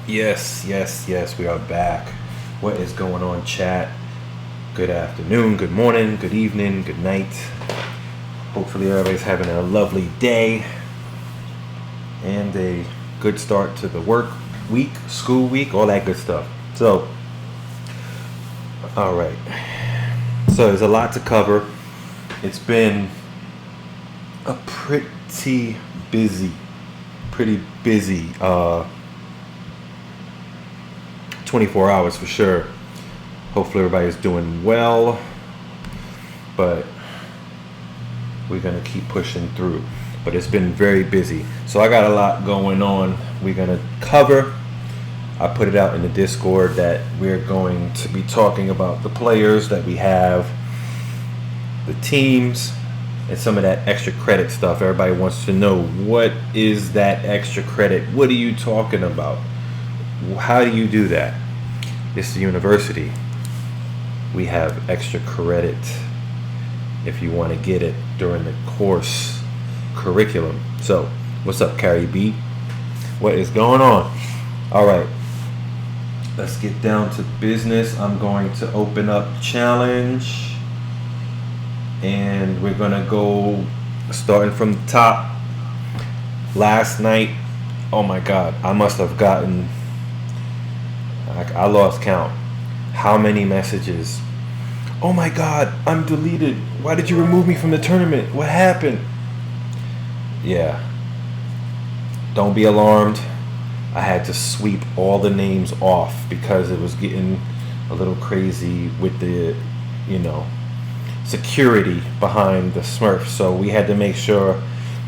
Yes, we are back. What is going on, chat? Good afternoon, good morning, good evening, good night. Hopefully, everybody's having a lovely day and a good start to the work week, school week, all that good stuff. So, all right. So, there's a lot to cover. It's been a busy, pretty busy 24 hours for sure. Hopefully everybody's doing well, but we're gonna keep pushing through. But it's been very busy, so I got a lot going on. We're gonna cover. I put it out in the Discord that we're going to be talking about the players that we have, the teams, and some of that extra credit stuff. Everybody wants to know, what is that extra credit? What are you talking about? How do you do that? It's the university. We have extra credit if you want to get it during the course curriculum. So, what's up, Carrie B? What is going on? All right, let's get down to business. I'm going to open up challenge, and we're gonna go starting from the top. Last night, oh my God, I must have gotten, I lost count. How many messages? Oh my God, I'm deleted. Why did you remove me from the tournament? What happened? Yeah. Don't be alarmed. I had to sweep all the names off because it was getting a little crazy with the, security behind the Smurfs. So we had to make sure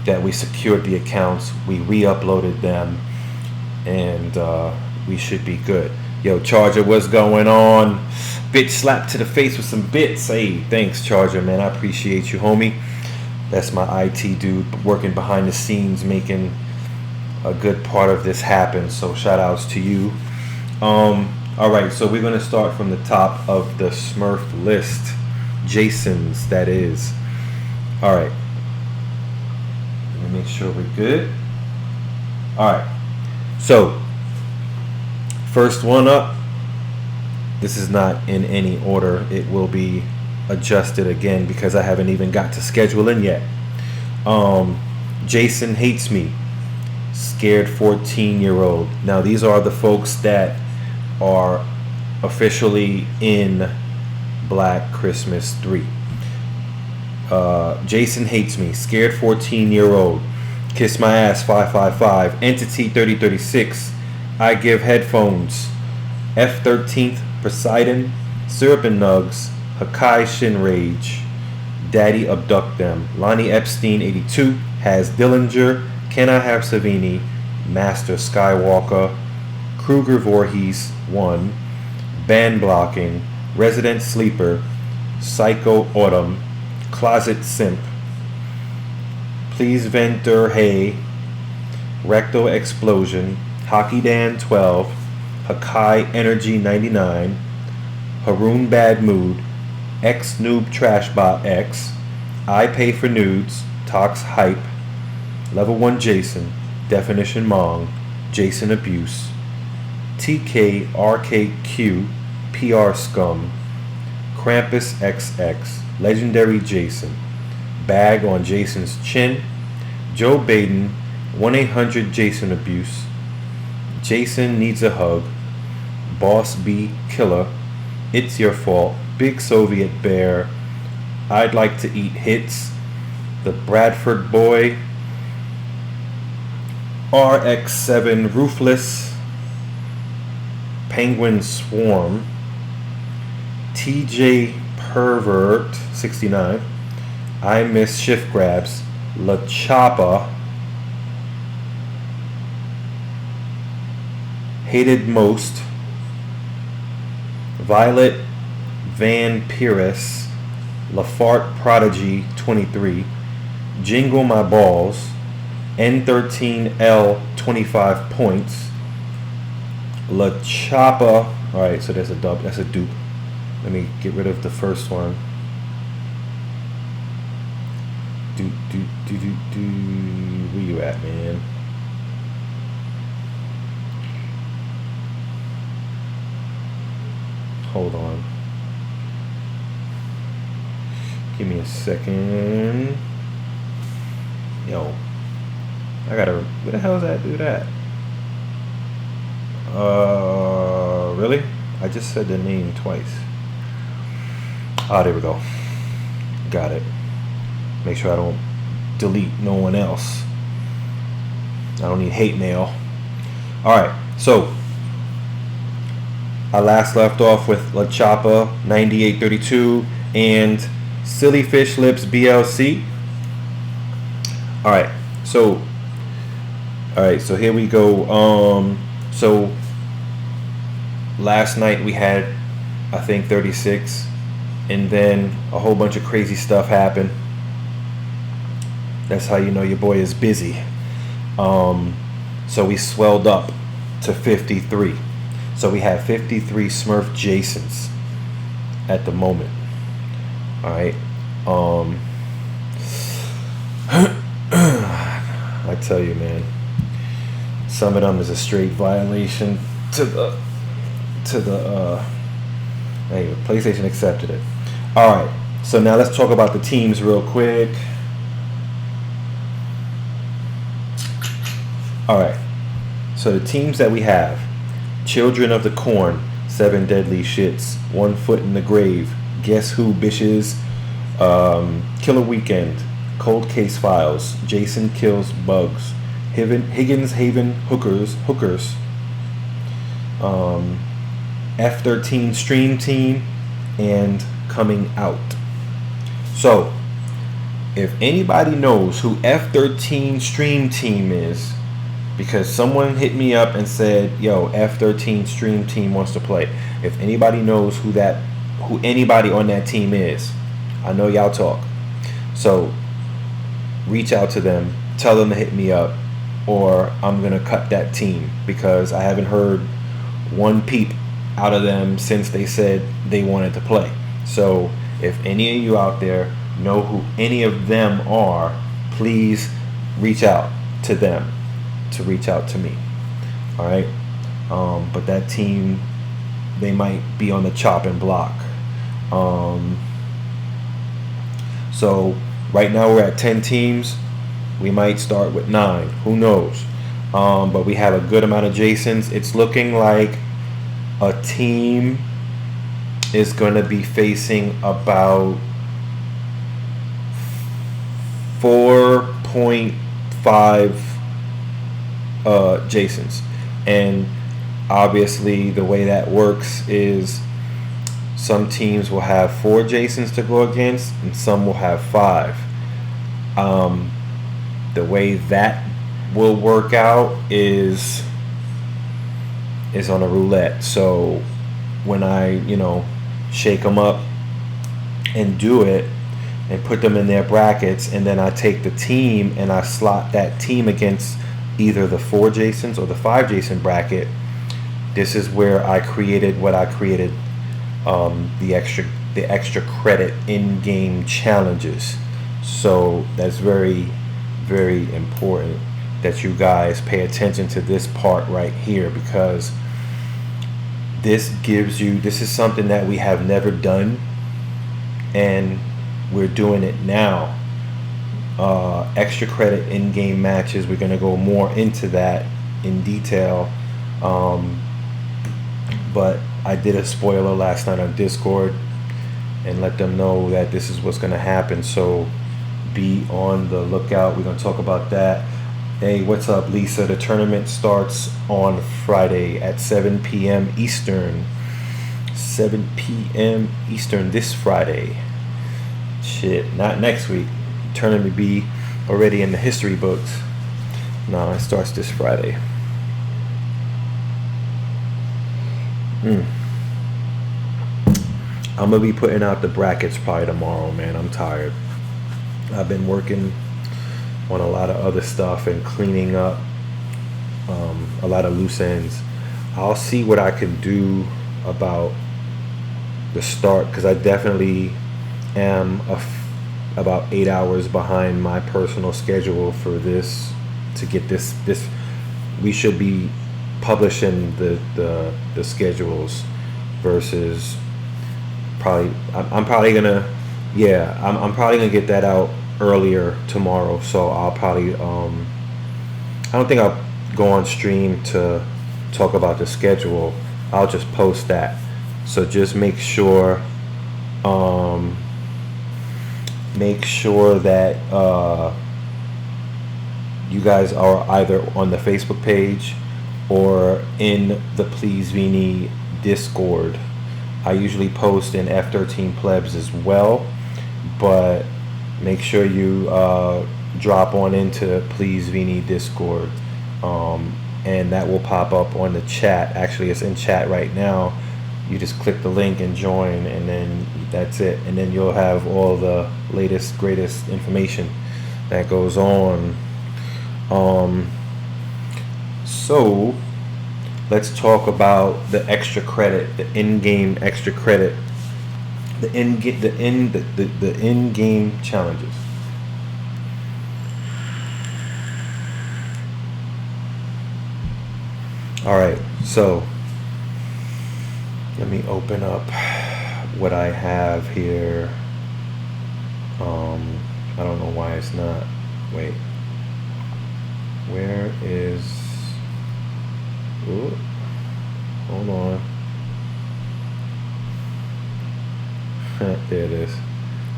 that we secured the accounts. We re-uploaded them, and we should be good. Yo, Charger, what's going on? Bitch slapped to the face with some bits. Hey, thanks, Charger, man. I appreciate you, homie. That's my IT dude working behind the scenes, making a good part of this happen. So shout outs to you. All right, so we're gonna start from the top of the Smurf list. Jason's, that is. All right. Let me make sure we're good. All right. So, first one up. This is not in any order. It will be adjusted again because I haven't even got to scheduling yet. Jason hates me. Scared 14-year-old. Now, these are the folks that are officially in Black Christmas 3. Jason hates me. Scared 14-year-old. Kiss my ass 555. Entity 3036. I give headphones. F13th Poseidon. Syrup and Nugs. Hakai Shinrage. Daddy abduct them. Lonnie Epstein 82. Has Dillinger. Can I have Savini? Master Skywalker. Kruger Voorhees 1. Band blocking. Resident Sleeper. Psycho Autumn. Closet Simp. Please Venter Hay. Rectal Explosion. Hockey Dan 12. Hakai Energy 99. Haroon Bad Mood. X Noob Trashbot X. I Pay for Nudes. Tox Hype. Level 1 Jason. Definition Mong. Jason Abuse. TK RKQ. PR Scum. Krampus XX. Legendary Jason. Bag on Jason's chin. Joe Baden. 1-800 Jason Abuse. Jason needs a hug. Boss B Killer. It's your fault. Big Soviet Bear. I'd like to eat hits. The Bradford Boy. RX7 Roofless. Penguin Swarm. TJ Pervert 69. I miss shift grabs. La Chapa. Hated most. Violet Van Pires. Lafart Prodigy 23. Jingle My Balls. N13L 25 points. La Chapa. Alright, so that's a dub. That's a dupe. Let me get rid of the first one. Where you at, man? Hold on. Give me a second. Yo, I gotta. Where the hell does that do that? Really? I just said the name twice. Oh, there we go. Got it. Make sure I don't delete no one else. I don't need hate mail. Alright, so I last left off with La Chapa 9832 and Silly Fish Lips BLC. Alright, so here we go. So last night we had, I think, 36, and then a whole bunch of crazy stuff happened. That's how you know your boy is busy. So we swelled up to 53. So we have 53 Smurf Jasons at the moment. All right. I tell you, man, some of them is a straight violation to the anyway, PlayStation accepted it. All right. So now let's talk about the teams real quick. All right. So the teams that we have: Children of the Corn, 7 Deadly Shits, 1 Foot in the Grave, Guess Who Bitches, Killer Weekend, Cold Case Files, Jason Kills Bugs, Higgins Haven Hookers, F13 Stream Team, and Coming Out. So, if anybody knows who F13 Stream Team is, because someone hit me up and said, yo, F13 Stream Team wants to play. If anybody knows who anybody on that team is, I know y'all talk. So reach out to them, tell them to hit me up, or I'm gonna cut that team, because I haven't heard one peep out of them since they said they wanted to play. So if any of you out there know who any of them are, please reach out to them to reach out to me. All right. But that team, they might be on the chopping block. So right now we're at 10 teams. We might start with 9. Who knows? But we have a good amount of Jasons. It's looking like a team is going to be facing about 4.5 Jasons. And obviously the way that works is some teams will have 4 Jasons to go against and some will have 5. The way that will work out is on a roulette. So when I shake them up and do it and put them in their brackets, and then I take the team and I slot that team against either the 4 Jasons or the 5 Jason bracket, this is where I created what I created, the extra credit in-game challenges. So that's very, very important that you guys pay attention to this part right here, because this is something that we have never done, and we're doing it now. Extra credit in-game matches, we're going to go more into that in detail, but I did a spoiler last night on Discord and let them know that this is what's going to happen, so be on the lookout. We're going to talk about that. Hey, what's up, Lisa? The tournament starts on Friday at 7 p.m. Eastern. 7 p.m. Eastern this Friday. Shit, not next week. Tournament be already in the history books. No, it starts this Friday. I'm gonna be putting out the brackets probably tomorrow, man. I'm tired. I've been working on a lot of other stuff and cleaning up a lot of loose ends. I'll see what I can do about the start, because I definitely am about 8 hours behind my personal schedule for this, to get this we should be publishing the schedules versus probably I'm probably gonna I'm probably gonna get that out earlier tomorrow. So I'll probably I don't think I'll go on stream to talk about the schedule. I'll just post that. So just make sure that you guys are either on the Facebook page or in the Please Vini Discord. I usually post in F13 Plebs as well, but make sure you drop on into Please Vini Discord, and that will pop up on the chat. Actually, it's in chat right now. You just click the link and join, and then that's it. And then you'll have all the latest, greatest information that goes on. So let's talk about the extra credit, the in-game extra credit, the in-game challenges. All right, so let me open up what I have here. I don't know why it's not. Wait. Where is... Ooh, hold on. There it is.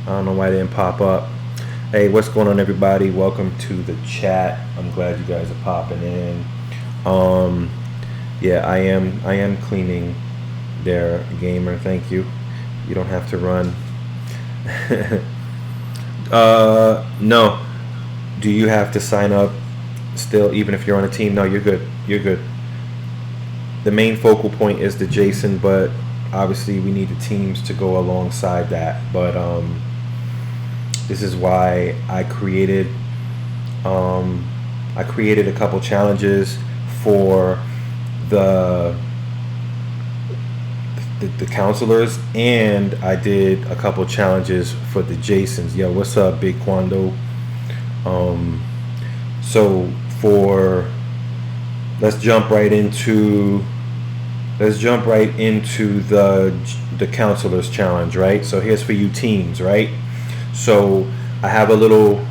I don't know why it didn't pop up. Hey, what's going on, everybody? Welcome to the chat. I'm glad you guys are popping in. Yeah, I am cleaning their gamer. Thank you. You don't have to run. No. Do you have to sign up still, even if you're on a team? No, you're good. You're good. The main focal point is the Jason, but obviously we need the teams to go alongside that. But this is why I created a couple challenges for the counselors, and I did a couple challenges for the Jasons. Yo, what's up, Big Quando? So let's jump right into the counselors challenge, right? So here's for you teams, right? So I have a little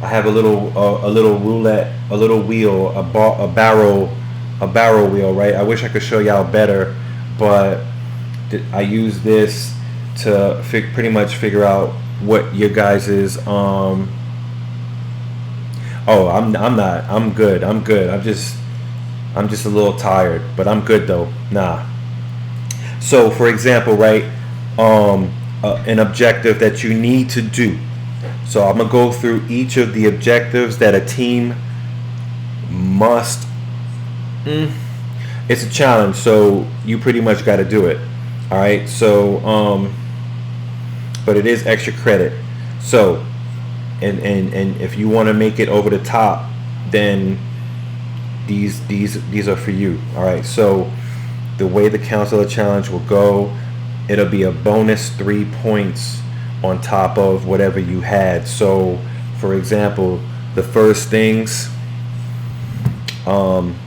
roulette, a little wheel, a barrel wheel, right? I wish I could show y'all better, but I use this to pretty much figure out what your guys' I'm good. I'm just a little tired, but I'm good though. Nah. So for example, right, an objective that you need to do. So I'm gonna go through each of the objectives that a team must. It's a challenge, so you pretty much got to do it. All right. So, but it is extra credit. So, and if you want to make it over the top, then these are for you. All right. So, the way the counselor challenge will go, it'll be a bonus 3 points on top of whatever you had. So, for example, the first things.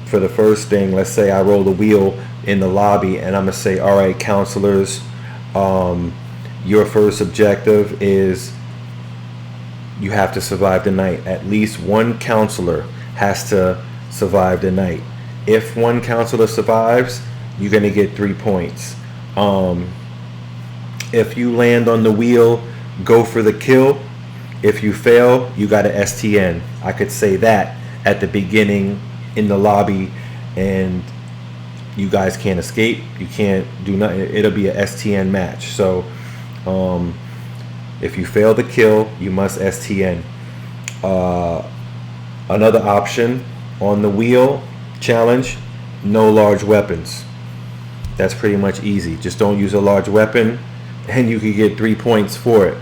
For the first thing, let's say I roll the wheel in the lobby, and I'm gonna say, all right, counselors, your first objective is you have to survive the night. At least one counselor has to survive the night. If one counselor survives, you're gonna get 3 points. If you land on the wheel, go for the kill. If you fail, you got a STN. I could say that at the beginning in the lobby, and you guys can't escape. You can't do nothing. It'll be a STN match. So if you fail the kill, you must STN. Another option on the wheel challenge, no large weapons. That's pretty much easy. Just don't use a large weapon, and you could get 3 points for it.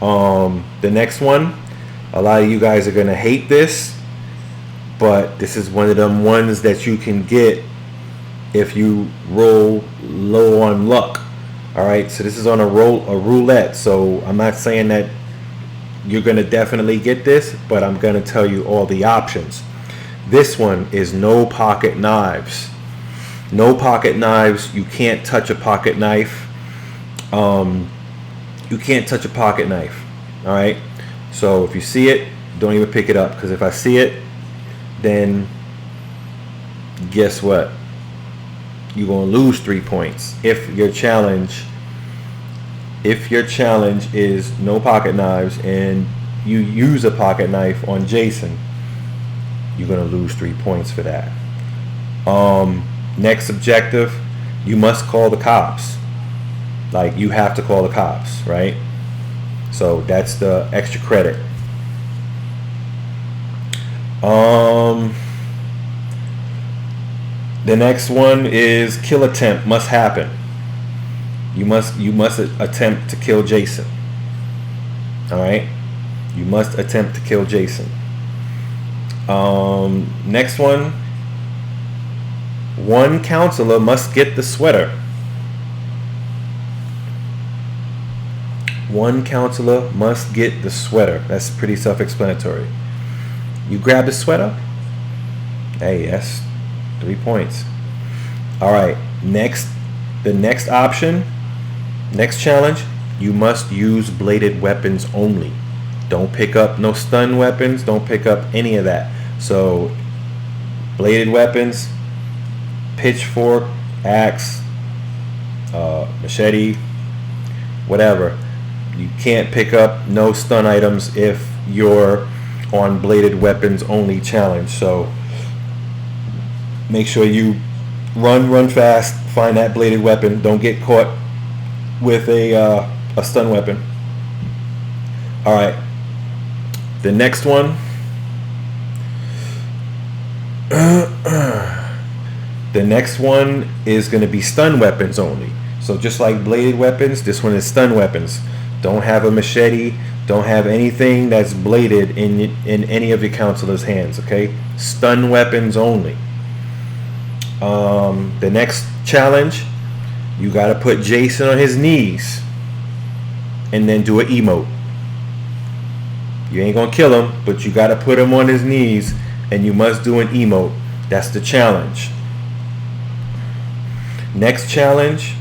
The next one, a lot of you guys are gonna hate this, but this is one of them ones that you can get if you roll low on luck. All right, so this is on a roulette. So I'm not saying that you're gonna definitely get this, but I'm gonna tell you all the options. This one is no pocket knives. No pocket knives. You can't touch a pocket knife. You can't touch a pocket knife. All right. So if you see it, don't even pick it up, because if I see it, then guess what? You're gonna lose 3 points. If your challenge is no pocket knives and you use a pocket knife on Jason, you're gonna lose 3 points for that. Next objective, you must call the cops. Like, you have to call the cops, right? So that's the extra credit. The next one is kill attempt must happen. You must attempt to kill Jason. All right, you must attempt to kill Jason. Next one counselor must get the sweater. One counselor must get the sweater. That's pretty self-explanatory. You grab the sweater. Hey, yes, 3 points. All right, the next option, next challenge, you must use bladed weapons only. Don't pick up no stun weapons. Don't pick up any of that. So, bladed weapons, pitchfork, axe, machete, whatever. You can't pick up no stun items if you're on bladed weapons only challenge. So make sure you run fast, find that bladed weapon. Don't get caught with a stun weapon. All right, the next one. The next one is going to be stun weapons only. So just like bladed weapons, this one is stun weapons. Don't have a machete. Don't have anything that's bladed in any of your counselor's hands. Okay, stun weapons only. The next challenge, you got to put Jason on his knees and then do an emote. You ain't gonna kill him, but you got to put him on his knees and you must do an emote. That's the challenge. Next challenge,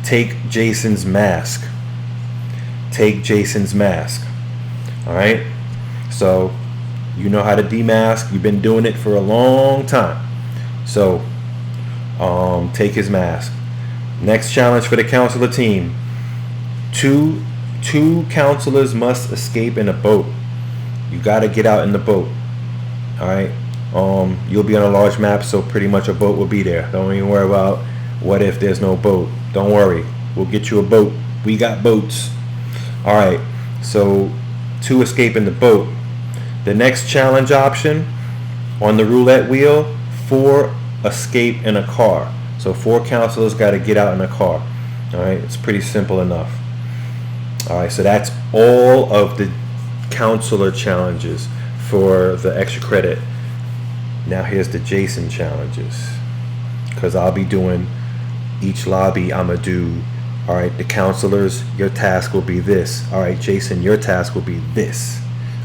take Jason's mask. Take Jason's mask. All right, so you know how to demask. You've been doing it for a long time. So take his mask. Next challenge for the counselor team, two counselors must escape in a boat. You got to get out in the boat. All right, you'll be on a large map, so pretty much a boat will be there. Don't even worry about what if there's no boat. Don't worry, we'll get you a boat. We got boats. All right, so 2 escape in the boat. The next challenge option on the roulette wheel, 4 escape in a car. So 4 counselors got to get out in a car. All right, it's pretty simple enough. All right, so that's all of the counselor challenges for the extra credit. Now here's the Jason challenges, because I'll be doing each lobby. I'm gonna do, all right, the counselors, your task will be this. All right, Jason, your task will be this.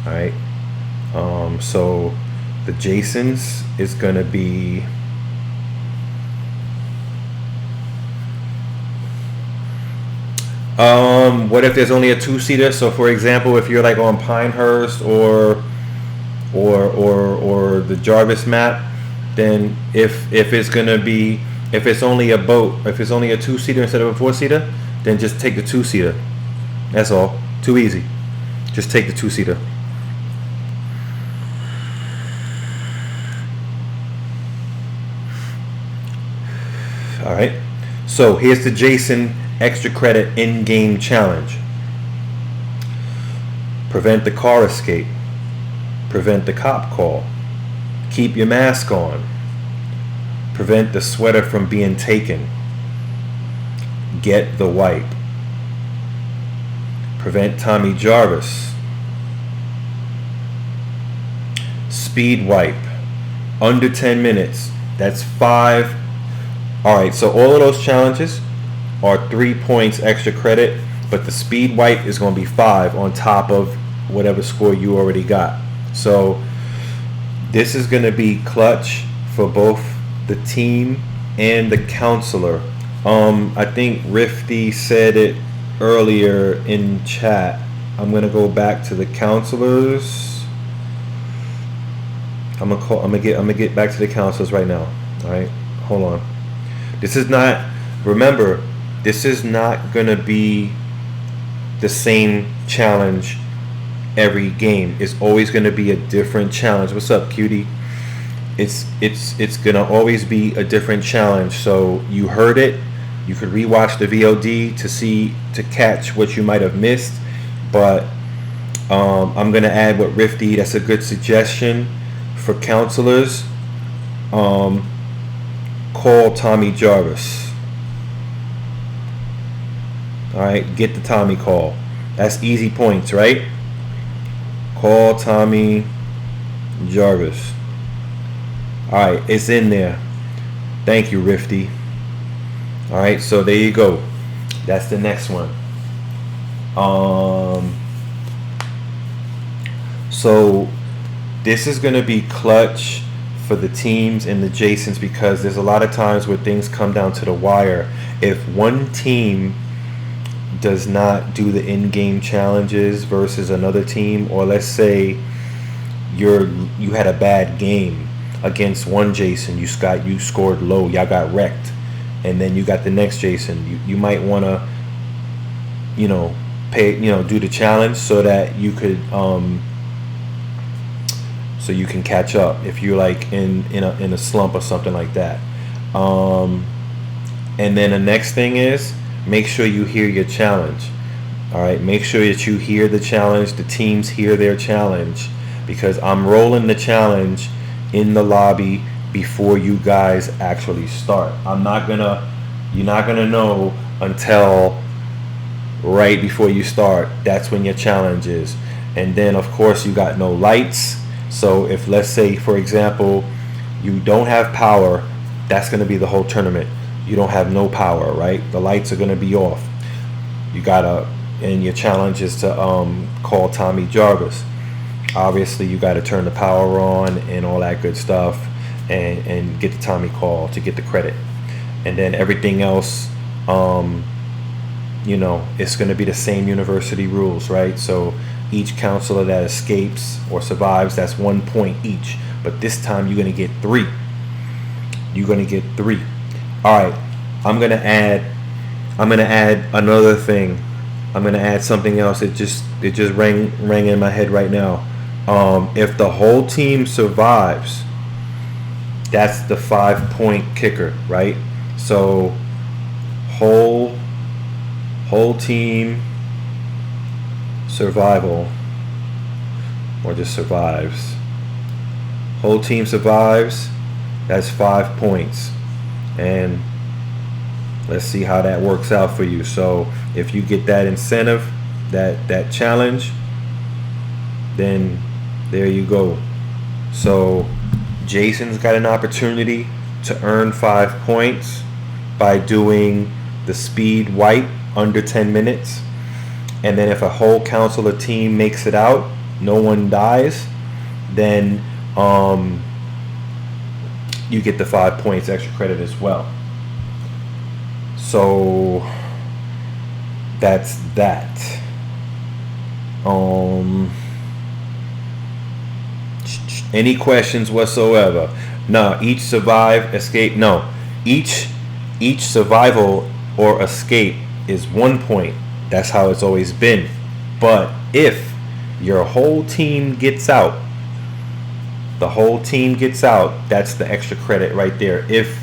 All right, so the Jasons is gonna be what if there's only a 2-seater? So for example, if you're like on Pinehurst or the Jarvis map, then if it's gonna be, if it's only a boat, if it's only a 2-seater instead of a 4-seater, then just take the 2-seater. That's all. Too easy. Just take the 2-seater. All right. So here's the Jason extra credit in-game challenge. Prevent the car escape. Prevent the cop call. Keep your mask on. Prevent the sweater from being taken. Get the wipe. Prevent Tommy Jarvis. Speed wipe. Under 10 minutes. That's 5. All right, so all of those challenges are 3 points extra credit, but the speed wipe is going to be 5 on top of whatever score you already got. So this is going to be clutch for both the team and the counselor. I think Rifty said it earlier in chat. I'm gonna go back to the counselors. I'm gonna get back to the counselors right now. All right, hold on. This is not. Remember, this is not gonna be the same challenge every game. It's always gonna be a different challenge. What's up, cutie? It's gonna always be a different challenge. So you heard it. You could rewatch the VOD to catch what you might have missed. But I'm gonna add what Rifty. That's a good suggestion for counselors. Call Tommy Jarvis. All right, get the Tommy call. That's easy points, right? Call Tommy Jarvis. All right, it's in there. Thank you, Rifty. All right, so there you go. That's the next one. So this is going to be clutch for the teams and the Jasons, because there's a lot of times where things come down to the wire. If one team does not do the in-game challenges versus another team, or let's say you had a bad game against one Jason, you scored low, y'all got wrecked, and then you got the next Jason, you might want to do the challenge so that you could so you can catch up if you're like in a slump or something like that. And then the next thing is, make sure you hear your challenge. All right, make sure that you hear the challenge, the teams hear their challenge, because I'm rolling the challenge in the lobby before you guys actually start. You're not gonna know until right before you start. That's when your challenge is. And then of course you got no lights. So if, let's say for example, you don't have power, that's gonna be the whole tournament. You don't have no power, right? The lights are gonna be off. And your challenge is to call Tommy Jarvis. Obviously you got to turn the power on and all that good stuff, and get the Tommy call to get the credit. And then everything else, it's going to be the same university rules, right? So each counselor that escapes or survives, that's 1 point each. But this time you're going to get 3. You're going to get 3. All right, I'm going to add another thing. I'm going to add something else. It just rang in my head right now. If the whole team survives, that's the 5-point kicker, right? So whole team survival, or just survives. Whole team survives, that's 5 points. And let's see how that works out for you. So if you get that incentive, that challenge, then there you go. So Jason's got an opportunity to earn 5 points by doing the speed wipe under 10 minutes. And then if a whole counselor team makes it out, no one dies, then you get the 5 points extra credit as well. So that's that. Any questions whatsoever? No, each survival or escape is 1 point. That's how it's always been. But if your whole team gets out, that's the extra credit right there. If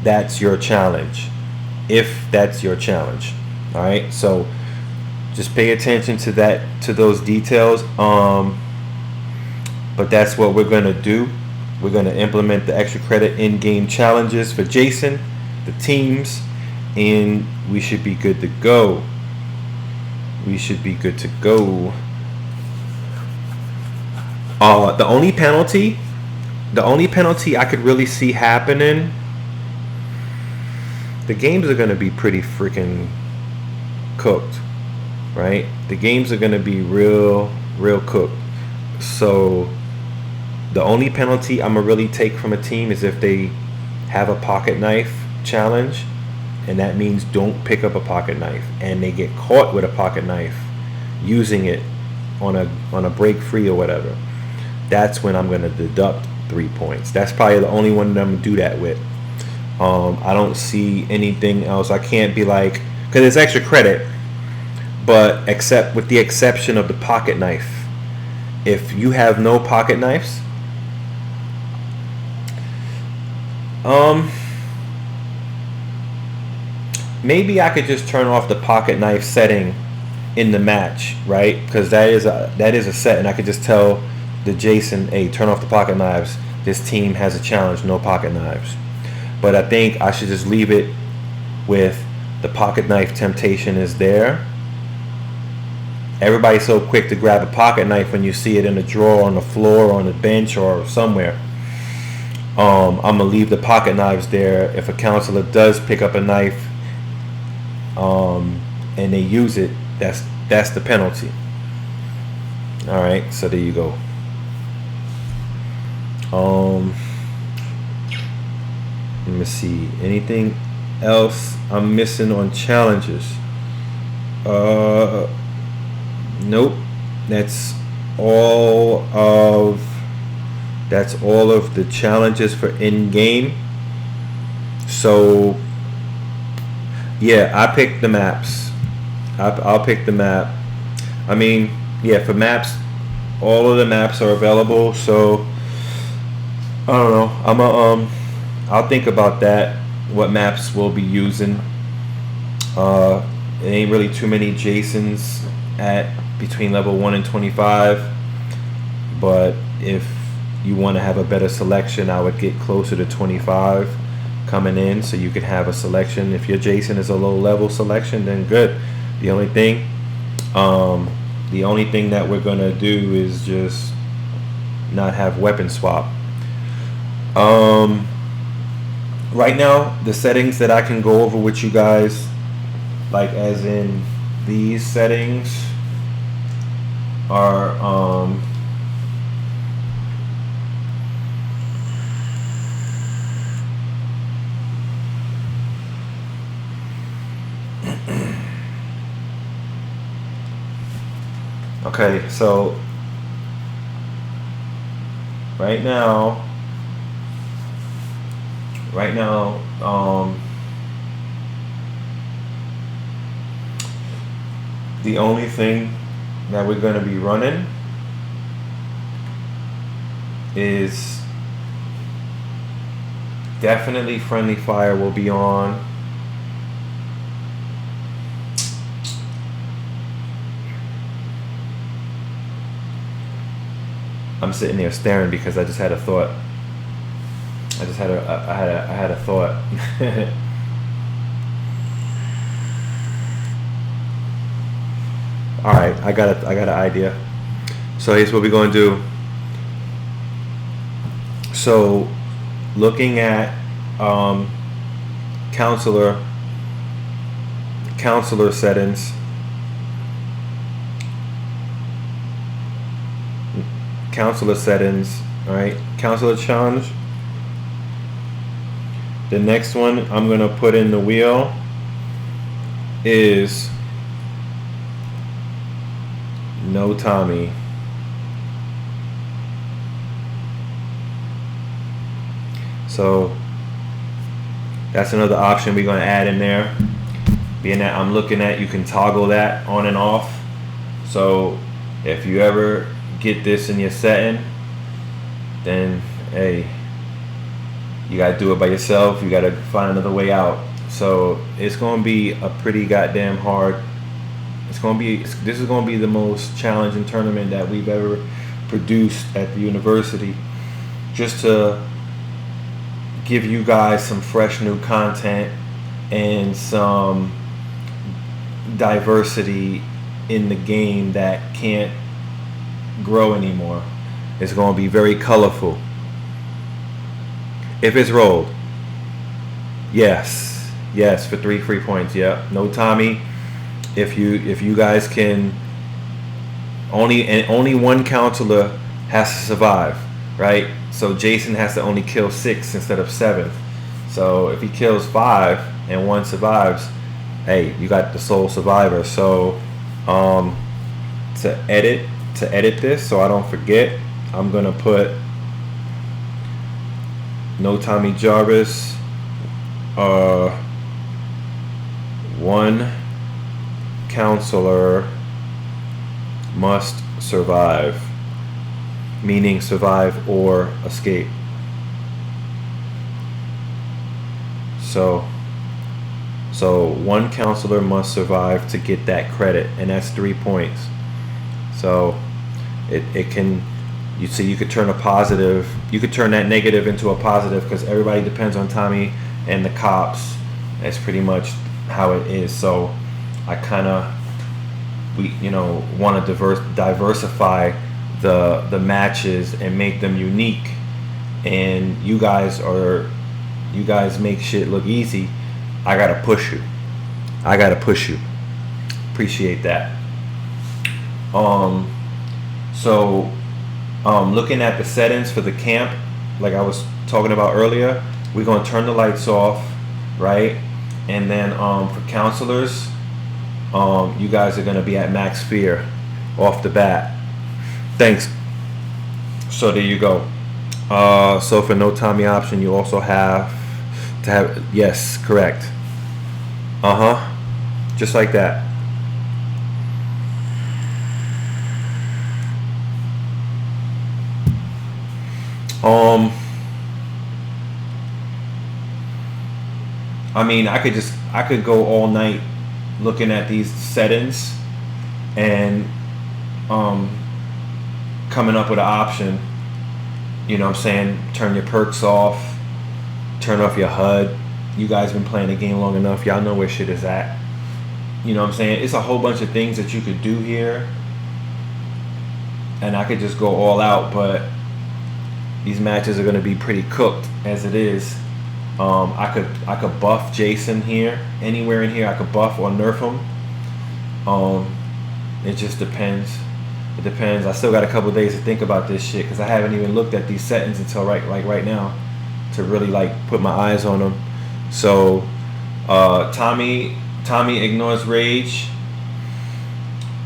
that's your challenge. All right, so just pay attention to those details. But that's what we're gonna do. We're gonna implement the extra credit in-game challenges for Jason, the teams, and we should be good to go. The only penalty I could really see happening, the games are going to be pretty freaking cooked, right? The games are going to be real cooked. So the only penalty I'm going to really take from a team is if they have a pocket knife challenge, and that means don't pick up a pocket knife, and they get caught with a pocket knife using it on a break free or whatever, that's when I'm gonna deduct 3 points. That's probably the only one that I'm gonna do that with. I don't see anything else. I can't be like, because it's extra credit, but except with the exception of the pocket knife. If you have no pocket knives, maybe I could just turn off the pocket knife setting in the match, right? Because that is a set, and I could just tell the Jason, hey, turn off the pocket knives. This team has a challenge, no pocket knives. But I think I should just leave it with the pocket knife temptation is there. Everybody's so quick to grab a pocket knife when you see it in a drawer, on the floor, on the bench, or somewhere. I'm gonna leave the pocket knives there. If a counselor does pick up a knife, and they use it, that's the penalty. All right, so there you go. Let me see. Anything else I'm missing on challenges? Nope. That's all of the challenges for in-game. So yeah, I picked the maps. I'll pick the map. I mean, yeah, for maps, all of the maps are available. So I don't know. I'll think about that. What maps we'll be using. It ain't really too many Jasons at between level 1 and 25. But if you want to have a better selection, I would get closer to 25 coming in, so you could have a selection. If your Jason is a low level selection, then good. The only thing that we're gonna do is just not have weapon swap. Right now, the settings that I can go over with you guys, like as in these settings, are okay, so right now, the only thing that we're going to be running is definitely friendly fire will be on. I'm sitting there staring because I just had a thought. I had a thought. All right, I got an idea. So here's what we're going to do. So, looking at counselor settings. Counselor settings. All right, counselor challenge. The next one I'm gonna put in the wheel is no Tommy. So that's another option we're gonna add in there. Being that I'm looking at, you can toggle that on and off. So if you ever get this in your setting, then hey, you gotta do it by yourself. You gotta find another way out. So it's gonna be a pretty goddamn hard. This is gonna be the most challenging tournament that we've ever produced at the university, just to give you guys some fresh new content and some diversity in the game that can't grow anymore. It's gonna be very colorful. If it's rolled, yes, for 3 free points. Yep, no Tommy. If you guys can, only one counselor has to survive, right? So Jason has to only kill 6 instead of 7. So if he kills 5 and 1 survives, hey, you got the sole survivor. So um, to edit this so I don't forget, I'm gonna put no Tommy Jarvis. 1 counselor must survive, meaning survive or escape. So 1 counselor must survive to get that credit, and that's 3 points. So it can, you see, you could turn a positive, you could turn that negative into a positive, because everybody depends on Tommy and the cops. That's pretty much how it is. So I kind of, want to diversify the matches and make them unique. And you guys make shit look easy. I gotta push you. Appreciate that. Looking at the settings for the camp, like I was talking about earlier, we're gonna turn the lights off, right? And then for counselors, you guys are gonna be at max fear off the bat. Thanks. So there you go. So for no Tommy option, you also have to have, yes, correct. Just like that. I mean, I could go all night looking at these settings and coming up with an option. You know what I'm saying? Turn your perks off, turn off your HUD. You guys been playing the game long enough. Y'all know where shit is at. You know what I'm saying? It's a whole bunch of things that you could do here. And I could just go all out, but these matches are going to be pretty cooked as it is. I could buff Jason here. Anywhere in here I could buff or nerf him. It just depends. It depends. I still got a couple days to think about this shit, because I haven't even looked at these settings until right now to really put my eyes on them. So Tommy ignores rage.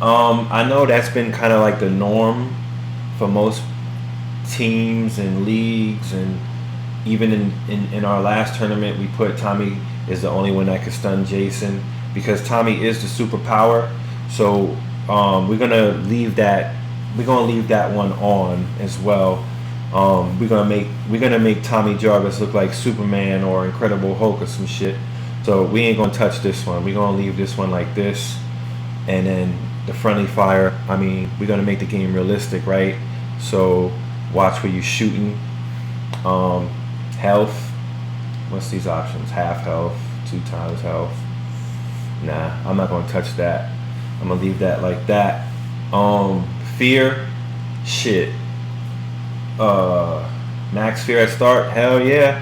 I know that's been kind of like the norm for most teams and leagues, and even in our last tournament we put Tommy is the only one that could stun Jason, because Tommy is the superpower. So we're gonna leave that one on as well. We're gonna make Tommy Jarvis look like Superman or Incredible Hulk or some shit. So we ain't gonna touch this one. We're gonna leave this one like this, and then the friendly fire. I mean, we're gonna make the game realistic, right? So watch where you're shooting. Health. What's these options? Half health, 2 times health. Nah, I'm not gonna touch that. I'm gonna leave that like that. Fear. Shit. Max fear at start. Hell yeah.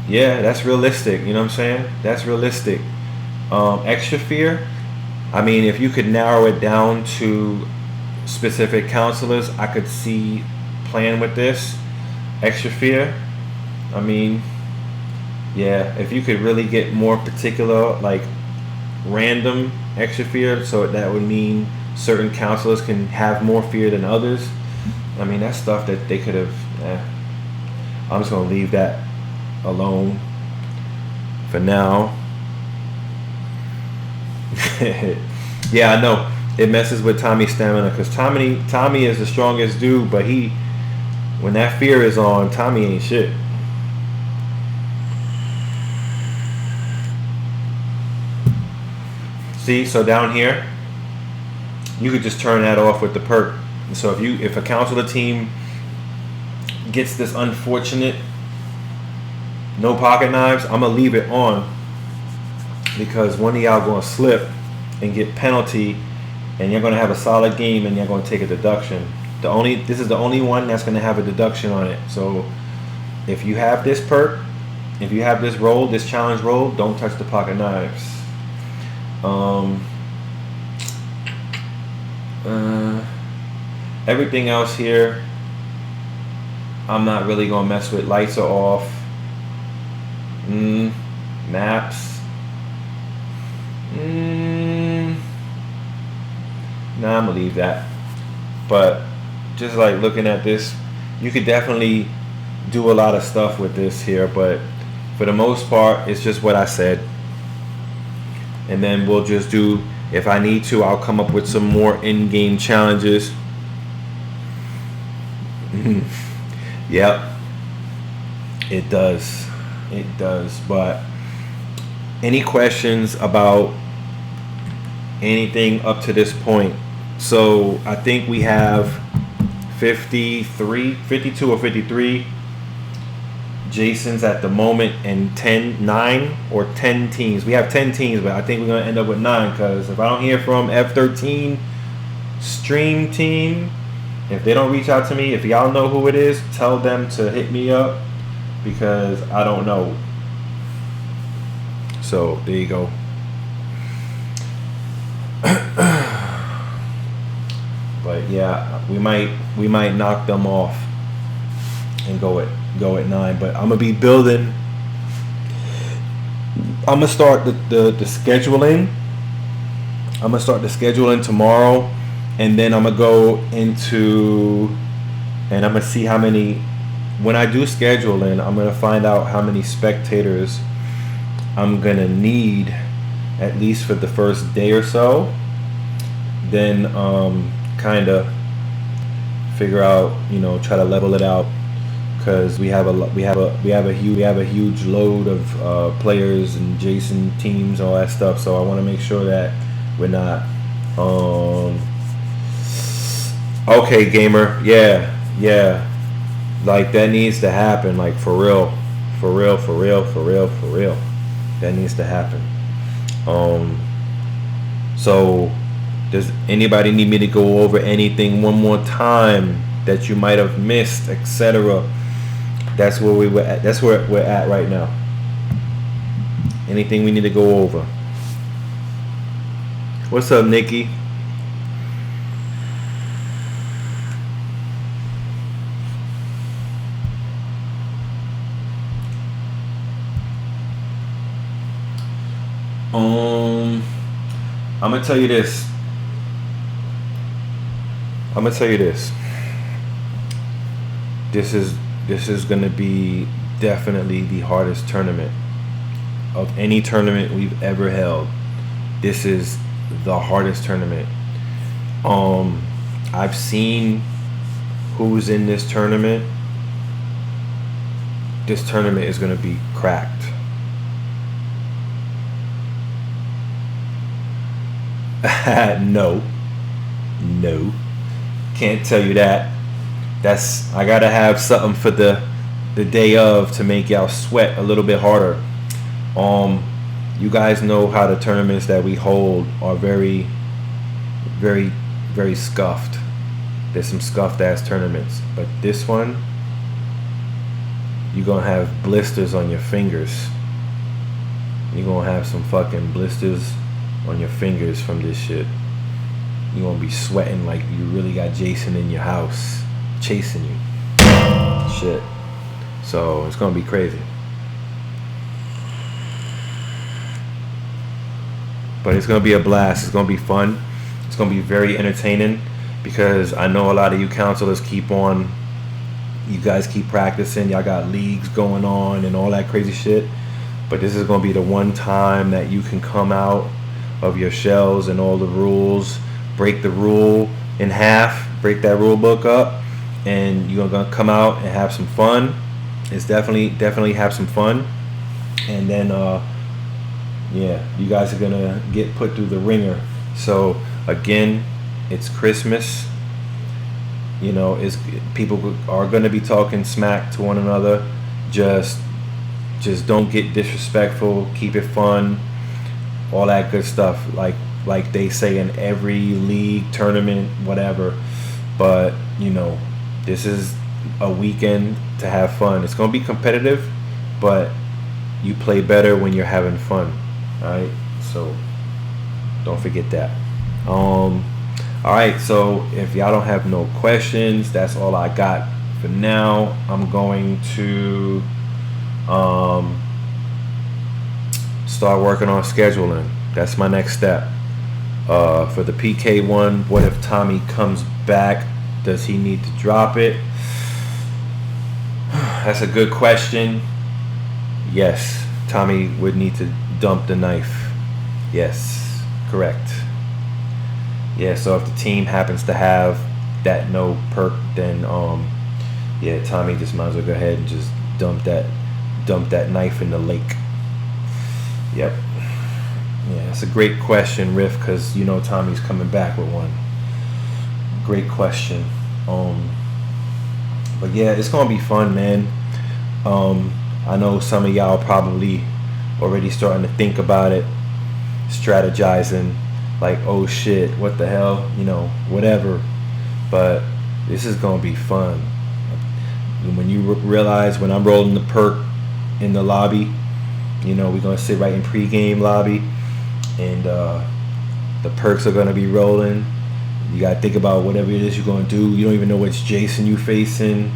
Yeah, that's realistic. You know what I'm saying? That's realistic. Extra fear. I mean, if you could narrow it down to specific counselors, I could see playing with this. Extra fear. I mean, yeah, if you could really get more particular, like random extra fear, so that would mean certain counselors can have more fear than others. I mean, that's stuff that they could have. I'm just gonna leave that alone for now. Yeah, I know it messes with Tommy's stamina, because Tommy is the strongest dude, but when that fear is on, Tommy ain't shit. See, so down here, you could just turn that off with the perk. So if a counselor team gets this unfortunate no pocket knives, I'm gonna leave it on, because one of y'all gonna slip and get penalty, and you're gonna have a solid game, and you're gonna take a deduction. This is the only one that's gonna have a deduction on it. So if you have this perk, if you have this roll, this challenge roll, don't touch the pocket knives. Everything else here, I'm not really gonna mess with. Lights are off. Maps. Nah, I'm gonna leave that. But just like looking at this, you could definitely do a lot of stuff with this here, but for the most part, it's just what I said. And then we'll just do, if I need to, I'll come up with some more in-game challenges. Yep, it does. It does. But any questions about anything up to this point? So I think we have 52 or 53 Jasons at the moment, and 9 or 10 teams. We have 10 teams, but I think we're going to end up with 9, because if I don't hear from F13 stream team, if they don't reach out to me, if y'all know who it is, tell them to hit me up, because I don't know. So there you go. But yeah, we might knock them off and go at 9. But I'm gonna be building. I'm gonna start the scheduling. I'm gonna start the scheduling tomorrow, and then I'm gonna go into, and I'm gonna see how many. When I do scheduling, I'm gonna find out how many spectators I'm gonna need, at least for the first day or so. Then kind of figure out, try to level it out, because we have a huge load of players and Jason teams, all that stuff. So I want to make sure that we're not. Okay, gamer. Yeah. Like, that needs to happen. Like, for real. That needs to happen. So, does anybody need me to go over anything one more time that you might have missed, etc.? That's where we were at. That's where we're at right now. Anything we need to go over? What's up, Nikki? I'm gonna tell you this. This is gonna be definitely the hardest tournament of any tournament we've ever held. This is the hardest tournament. I've seen who's in this tournament. This tournament is gonna be cracked. No, can't tell you that. I gotta have something for the day of to make y'all sweat a little bit harder. You guys know how the tournaments that we hold are very, very, very scuffed. There's some scuffed ass tournaments, but this one, you're gonna have blisters on your fingers. You're gonna have some fucking blisters on your fingers from this shit. You're gonna be sweating like you really got Jason in your house chasing you. Shit. So it's gonna be crazy. But it's gonna be a blast. It's gonna be fun. It's gonna be very entertaining, because I know a lot of you counselors you guys keep practicing. Y'all got leagues going on and all that crazy shit. But this is gonna be the one time that you can come out of your shells and all the rules, break the rule in half, break that rule book up, and you're gonna come out and have some fun. It's definitely have some fun. And then you guys are gonna get put through the ringer. So again, it's Christmas. People are gonna be talking smack to one another. Just don't get disrespectful. Keep it fun. All that good stuff, like they say in every league, tournament, whatever. But this is a weekend to have fun. It's gonna be competitive, but you play better when you're having fun. All right, so don't forget that. All right, so if y'all don't have no questions, that's all I got for now. I'm going to start working on scheduling. That's my next step. For the PK one, what if Tommy comes back? Does he need to drop it? That's a good question. Yes, Tommy would need to dump the knife. Yes, correct. Yeah, so if the team happens to have that no perk, then yeah, Tommy just might as well go ahead and just dump that knife in the lake. Yep. Yeah, it's a great question, Riff, because you know Tommy's coming back with one. Great question. But yeah, it's gonna be fun, man. I know some of y'all probably already starting to think about it, strategizing, like, oh shit, what the hell, you know, whatever. But this is gonna be fun. When you realize when I'm rolling the perk in the lobby, you know, we're gonna sit right in pregame lobby, and the perks are gonna be rolling. You gotta think about whatever it is you're gonna do. You don't even know which Jason you facing.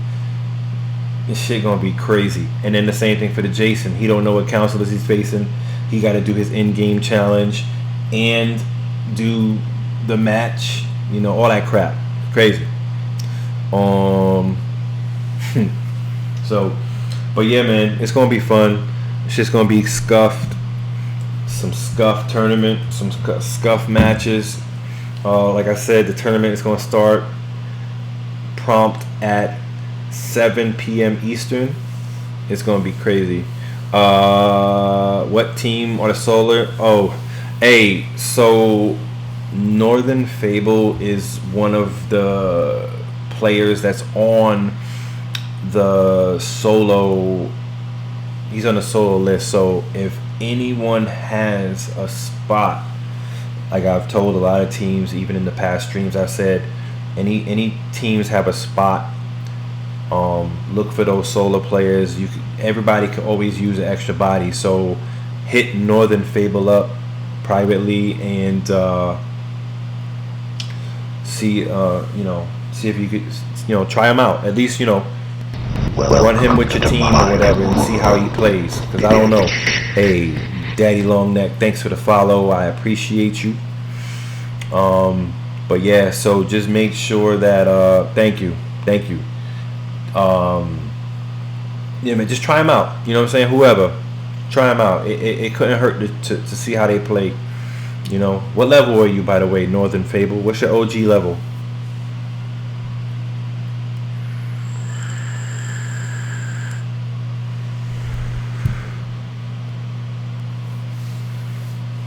This shit gonna be crazy. And then the same thing for the Jason. He don't know what counselors he's facing. He gotta do his in-game challenge and do the match. You know, all that crap. Crazy. So, but yeah, man, it's gonna be fun. It's just gonna be scuffed. Some scuff tournament, some scuff matches. Like I said, the tournament is going to start prompt at 7 p.m. Eastern. It's going to be crazy. What team are the Solar? Oh, hey, so Northern Fable is one of the players that's on the solo. He's on the solo list. So if anyone has a spot, like I've told a lot of teams, even in the past streams, I said any teams have a spot. Look for those solo players. Everybody can always use an extra body, so hit Northern Fable up privately and see if you could try him out. At least run him with your team or whatever and see how he plays. Because I don't know. Hey, Daddy Longneck, thanks for the follow. I appreciate you. But yeah, so just make sure that thank you. Yeah, man, just try them out. You know what I'm saying? Whoever, try them out. It couldn't hurt to see how they play. You know, what level are you, by the way, Northern Fable? What's your OG level?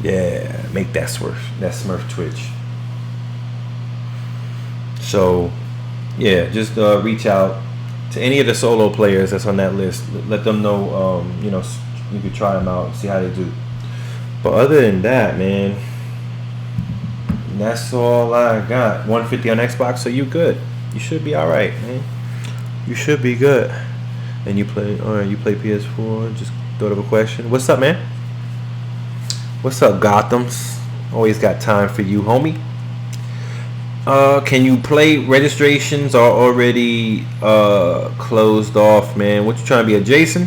Yeah, make that Smurf Twitch. So, yeah, just reach out to any of the solo players that's on that list. Let them know, you could try them out and see how they do. But other than that, man, that's all I got. 150 on Xbox, so you good. You should be all right, man. You should be good. And you play PS4. Just thought of a question. What's up, man? What's up, Gothams? Always got time for you, homie. Can you play? Registrations are already closed off, man. What, you trying to be a Jason?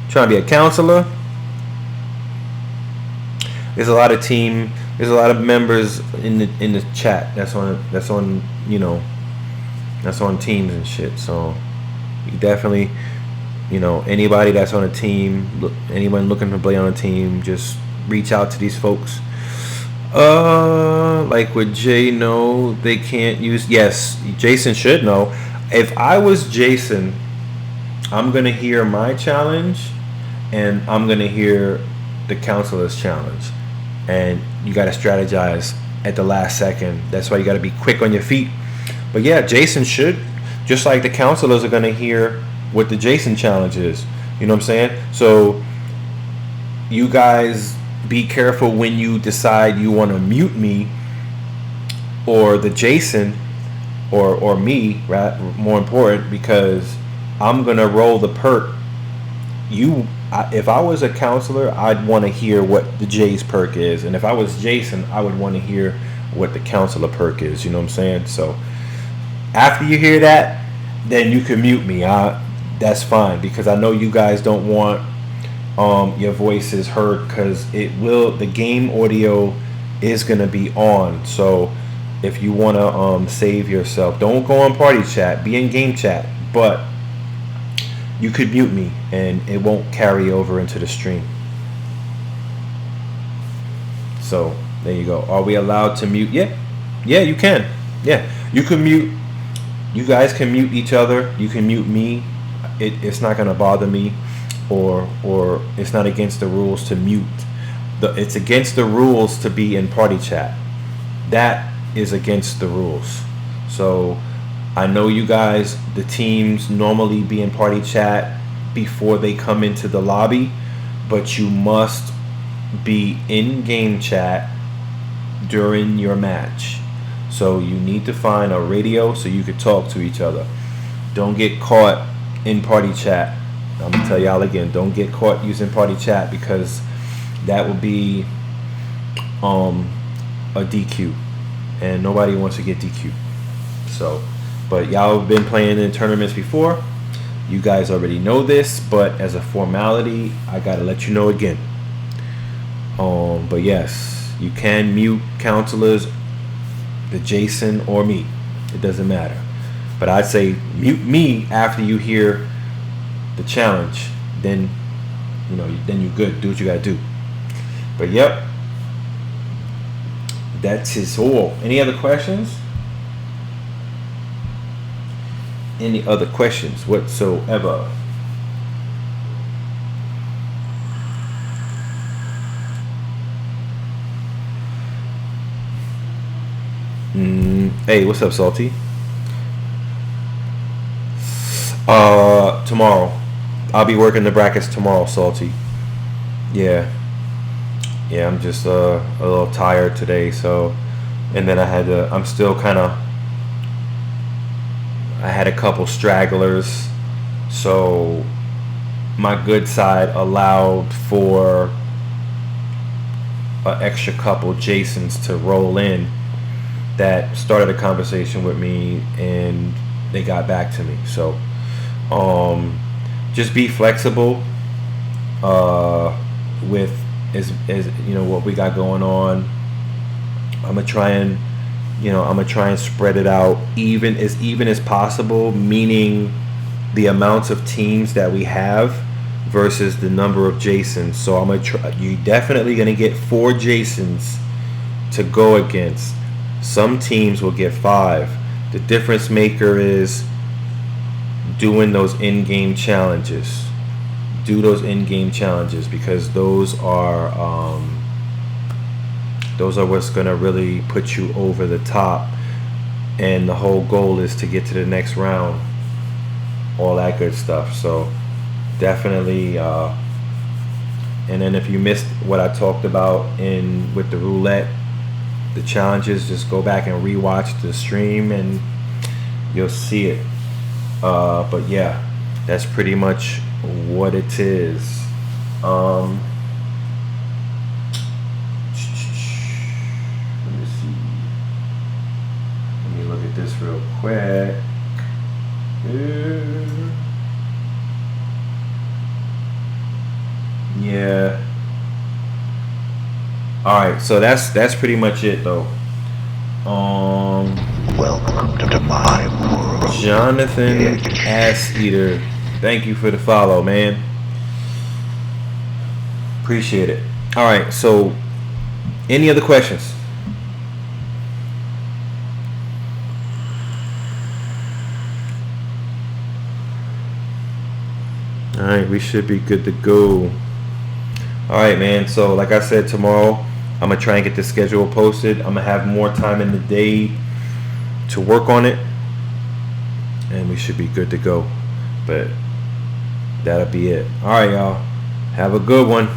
Trying to be a counselor? There's a lot of members in the chat that's on teams and shit. So you definitely, anybody that's on a team, anyone looking to play on a team, just reach out to these folks. Like with Jay, no, they can't use. Yes, Jason should know. If I was Jason, I'm gonna hear my challenge, and I'm gonna hear the counselor's challenge, and you gotta strategize at the last second. That's why you gotta be quick on your feet. But yeah, Jason should, just like the counselors are gonna hear what the Jason challenge is. You know what I'm saying? So you guys be careful when you decide you want to mute me or the Jason or me, right? More important, because I'm gonna roll the perk. If I was a counselor, I'd want to hear what the Jay's perk is, and if I was Jason, I would want to hear what the counselor perk is. You know what I'm saying? So after you hear that, then you can mute me. That's fine, because I know you guys don't want your voice is heard, because the game audio is gonna be on. So if you want to save yourself, don't go on party chat, be in game chat, but you could mute me and it won't carry over into the stream. So there you go. Are we allowed to mute? Yeah, you can. Yeah, you can mute. You guys can mute each other. You can mute me. It's not gonna bother me, or it's not against the rules to mute. It's against the rules to be in party chat. That is against the rules. So I know you guys, the teams normally be in party chat before they come into the lobby, but you must be in game chat during your match. So you need to find a radio so you could talk to each other. Don't get caught in party chat. I'm gonna tell y'all again, don't get caught using party chat, because that will be a DQ, and nobody wants to get DQ. So, but y'all have been playing in tournaments before. You guys already know this, but as a formality, I gotta let you know again. But yes, you can mute counselors, the Jason or me. It doesn't matter. But I'd say mute me after you hear the challenge. Then, then you're good. Do what you gotta do. But yep, that's his all. Any other questions? Any other questions whatsoever? Hey, what's up, Salty? Tomorrow. I'll be working the brackets tomorrow, Salty. Yeah, I'm just a little tired today, so, and then I had a couple stragglers, so my good side allowed for an extra couple Jasons to roll in that started a conversation with me, and they got back to me. So just be flexible with as what we got going on. I'm gonna try and spread it out even as possible, meaning the amounts of teams that we have versus the number of Jasons. So I'm gonna try. You definitely gonna get 4 Jasons to go against. Some teams will get 5. The difference maker is doing those in-game challenges. Do those in-game challenges, because those are what's gonna really put you over the top, and the whole goal is to get to the next round, all that good stuff. So definitely, and then if you missed what I talked about with the roulette, the challenges, just go back and rewatch the stream and you'll see it. But yeah, that's pretty much what it is. Let me see. Let me look at this real quick. Yeah. All right, so that's pretty much it though. Welcome to my world. Jonathan Ass Eater, thank you for the follow, man. Appreciate it. All right, so any other questions? All right, we should be good to go. All right, man. So like I said, tomorrow I'm gonna try and get the schedule posted. I'm gonna have more time in the day to work on it, and we should be good to go. But that'll be it. All right, y'all. Have a good one.